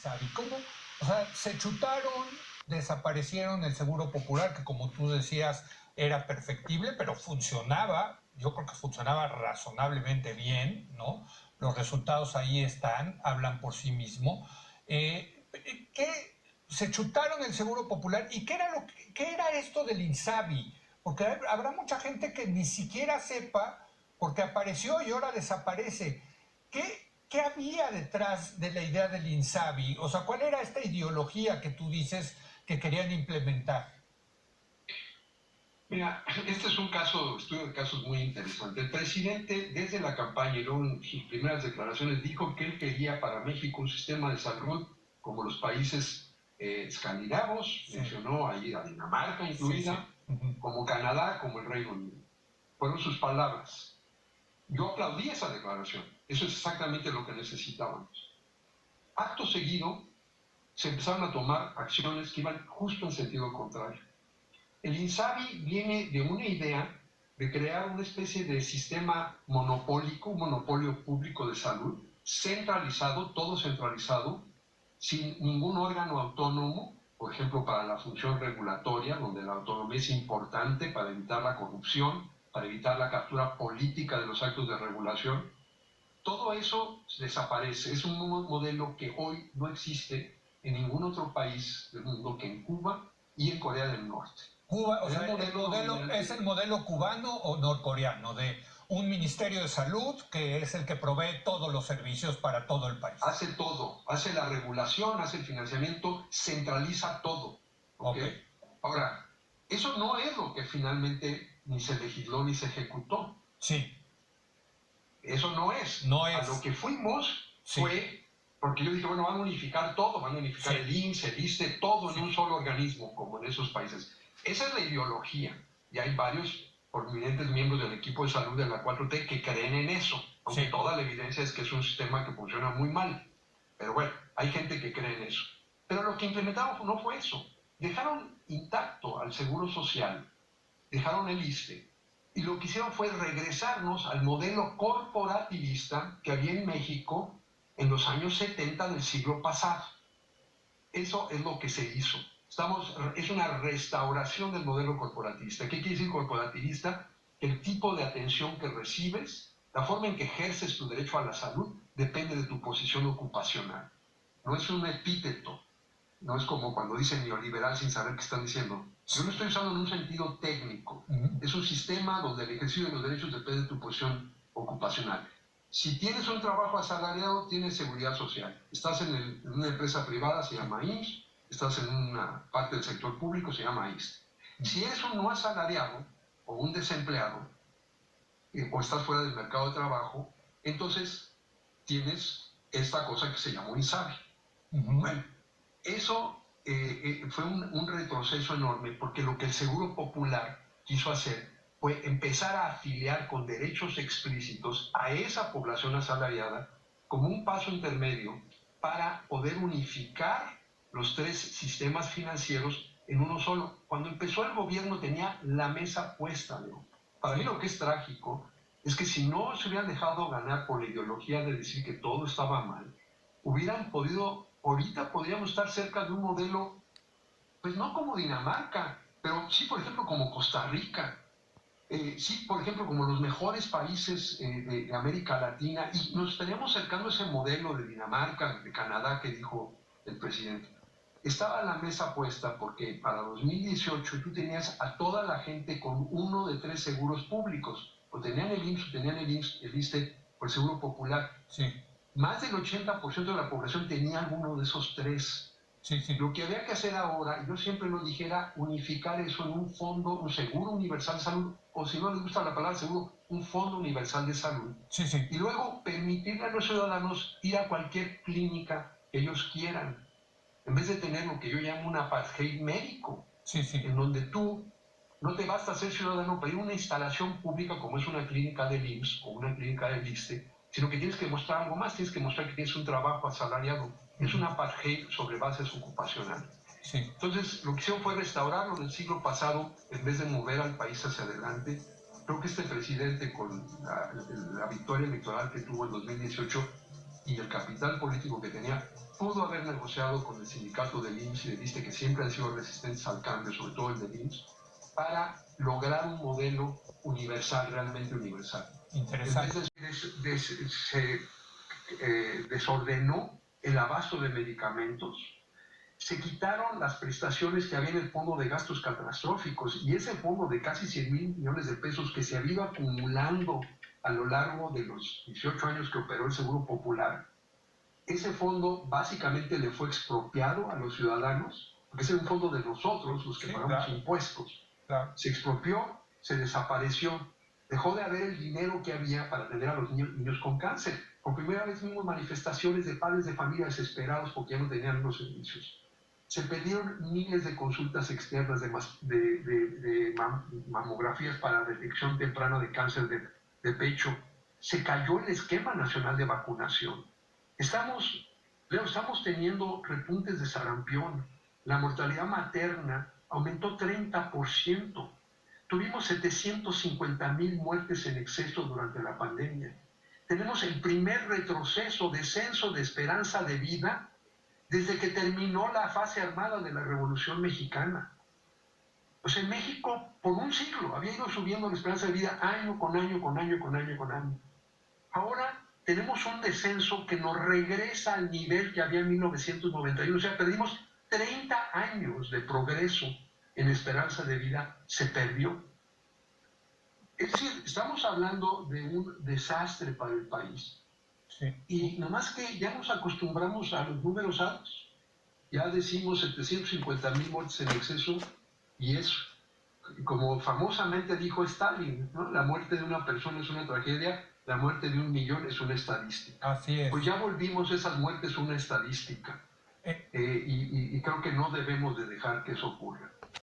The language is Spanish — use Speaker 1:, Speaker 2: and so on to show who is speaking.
Speaker 1: ¿Sabe cómo? O sea, se chutaron, desaparecieron el Seguro Popular, que como tú decías era perfectible, pero funcionaba, yo creo que funcionaba razonablemente bien, ¿no? Los resultados ahí están, hablan por sí mismo. ¿Qué? Se chutaron el Seguro Popular. ¿Y qué era esto del INSABI? Porque habrá mucha gente que ni siquiera sepa, porque apareció y ahora desaparece. ¿Qué había detrás de la idea del INSABI? O sea, ¿cuál era esta ideología que tú dices que querían implementar?
Speaker 2: Mira, este es un estudio de casos muy interesante. El presidente, desde la campaña y luego en sus primeras declaraciones, dijo que él quería para México un sistema de salud como los países escandinavos,
Speaker 1: Sí,
Speaker 2: mencionó ahí a Dinamarca
Speaker 1: sí, sí.
Speaker 2: incluida,
Speaker 1: Uh-huh.
Speaker 2: como Canadá, como el Reino Unido. Fueron sus palabras. Yo aplaudí esa declaración. Eso es exactamente lo que necesitábamos. Acto seguido, se empezaron a tomar acciones que iban justo en sentido contrario. El INSABI viene de una idea de crear una especie de sistema monopólico, un monopolio público de salud, centralizado, todo centralizado, sin ningún órgano autónomo, por ejemplo, para la función regulatoria, donde la autonomía es importante para evitar la corrupción, para evitar la captura política de los actos de regulación. Todo eso desaparece. Es un modelo que hoy no existe en ningún otro país del mundo que en Cuba y en Corea del Norte.
Speaker 1: Cuba, o
Speaker 2: En el
Speaker 1: sea, el
Speaker 2: modelo
Speaker 1: modelo
Speaker 2: dominante
Speaker 1: es el modelo cubano o norcoreano de un ministerio de salud que es el que provee todos los servicios para todo el país.
Speaker 2: hace todo, hace la regulación, hace el financiamiento, centraliza todo. ¿Ok?
Speaker 1: Ok.
Speaker 2: Ahora, eso no es lo que finalmente ni se legisló ni se ejecutó.
Speaker 1: Sí,
Speaker 2: Eso no es.
Speaker 1: no
Speaker 2: A lo
Speaker 1: es.
Speaker 2: que fuimos
Speaker 1: Sí,
Speaker 2: fue, porque yo dije, bueno, van a unificar todo, van a unificar
Speaker 1: sí,
Speaker 2: el IMSS, el ISSSTE, todo
Speaker 1: sí.
Speaker 2: en un solo organismo, como en esos países. Esa es la ideología. Y hay varios prominentes miembros del equipo de salud de la 4T que creen en eso, aunque
Speaker 1: Sí.
Speaker 2: toda la evidencia es que es un sistema que funciona muy mal. Pero bueno, hay gente que cree en eso. Pero lo que implementaron no fue eso. Dejaron intacto al Seguro Social, dejaron el ISSSTE, y lo que hicieron fue regresarnos al modelo corporativista que había en México en los años 70 del siglo pasado. Eso es lo que se hizo. Es una restauración del modelo corporativista. ¿Qué quiere decir corporativista? El tipo de atención que recibes, la forma en que ejerces tu derecho a la salud, depende de tu posición ocupacional. No es un epíteto, no es como cuando dicen neoliberal sin saber qué están diciendo. Yo lo estoy usando en un sentido técnico.
Speaker 1: Uh-huh.
Speaker 2: Es un sistema donde el ejercicio de los derechos depende de tu posición ocupacional. Si tienes un trabajo asalariado, tienes seguridad social. Estás en una empresa privada, se llama IMSS. Estás en una parte del sector público, se llama ISSSTE. Si eres un no asalariado o un desempleado, o estás fuera del mercado de trabajo, entonces tienes esta cosa que se llamó INSABI. Uh-huh. Bueno, eso fue un retroceso enorme porque lo que el Seguro Popular quiso hacer fue empezar a afiliar con derechos explícitos a esa población asalariada como un paso intermedio para poder unificar los tres sistemas financieros en uno solo. Cuando empezó el gobierno tenía la mesa puesta, ¿no? Para mí lo que es trágico es que si no se hubieran dejado ganar por la ideología de decir que todo estaba mal, hubieran podido, ahorita podríamos estar cerca de un modelo, pues no como Dinamarca, pero sí, por ejemplo, como Costa Rica, sí, por ejemplo, como los mejores países de América Latina, y nos estaríamos acercando a ese modelo de Dinamarca, de Canadá que dijo el presidente. Estaba la mesa puesta porque para 2018 tú tenías a toda la gente con uno de tres seguros públicos, o tenían el IMSS, o tenían el ISSSTE, o el Seguro Popular.
Speaker 1: Sí.
Speaker 2: Más del 80% de la población tenía alguno de esos tres.
Speaker 1: Sí, sí.
Speaker 2: Lo que había que hacer ahora, yo siempre lo dije, era unificar eso en un fondo, un seguro universal de salud, o si no les gusta la palabra seguro, un fondo universal de salud.
Speaker 1: Sí, sí.
Speaker 2: Y luego permitirle a los ciudadanos ir a cualquier clínica que ellos quieran, en vez de tener lo que yo llamo un apartheid médico,
Speaker 1: Sí, sí.
Speaker 2: en donde tú no te basta ser ciudadano para ir a una instalación pública como es una clínica del IMSS o una clínica del ISSSTE, sino que tienes que mostrar algo más, tienes que mostrar que tienes un trabajo asalariado. Es un apartheid sobre bases ocupacionales.
Speaker 1: Sí.
Speaker 2: Entonces, lo que hicieron fue restaurarlo del siglo pasado en vez de mover al país hacia adelante. Creo que este presidente, con la victoria electoral que tuvo en 2018, y el capital político que tenía, pudo haber negociado con el sindicato del IMSS y del ISSSTE, que siempre han sido resistentes al cambio, sobre todo el del IMSS, para lograr un modelo universal, realmente universal.
Speaker 1: Interesante.
Speaker 2: Entonces, se desordenó el abasto de medicamentos, se quitaron las prestaciones que había en el fondo de gastos catastróficos, y ese fondo de casi 100,000 millones de pesos que se había ido acumulando a lo largo de los 18 años que operó el Seguro Popular, ese fondo básicamente le fue expropiado a los ciudadanos, porque ese es un fondo de nosotros, los que pagamos impuestos.
Speaker 1: Claro.
Speaker 2: Se expropió, se desapareció, dejó de haber el dinero que había para atender a los niños con cáncer. Por primera vez vimos manifestaciones de padres de familia desesperados porque ya no tenían los servicios. Se pidieron miles de consultas externas de mamografías para detección temprana de cáncer de pecho. Se cayó el esquema nacional de vacunación. Estamos teniendo repuntes de sarampión. La mortalidad materna aumentó 30%. Tuvimos 750,000 muertes en exceso durante la pandemia. Tenemos el primer retroceso, descenso de esperanza de vida desde que terminó la fase armada de la Revolución Mexicana. Pues en México, por un siglo, había ido subiendo la esperanza de vida año con año, con año, con año, con año. Ahora tenemos un descenso que nos regresa al nivel que había en 1991. O sea, perdimos 30 años de progreso en esperanza de vida, se perdió. Es decir, estamos hablando de un desastre para el país.
Speaker 1: Sí.
Speaker 2: Y nomás que ya nos acostumbramos a los números altos. Ya decimos 750,000 muertes en exceso, y es, como famosamente dijo Stalin, ¿no? La muerte de una persona es una tragedia, la muerte de 1,000,000 es una estadística.
Speaker 1: Así es.
Speaker 2: Pues ya volvimos esas muertes una estadística. Y creo que no debemos de dejar que eso ocurra.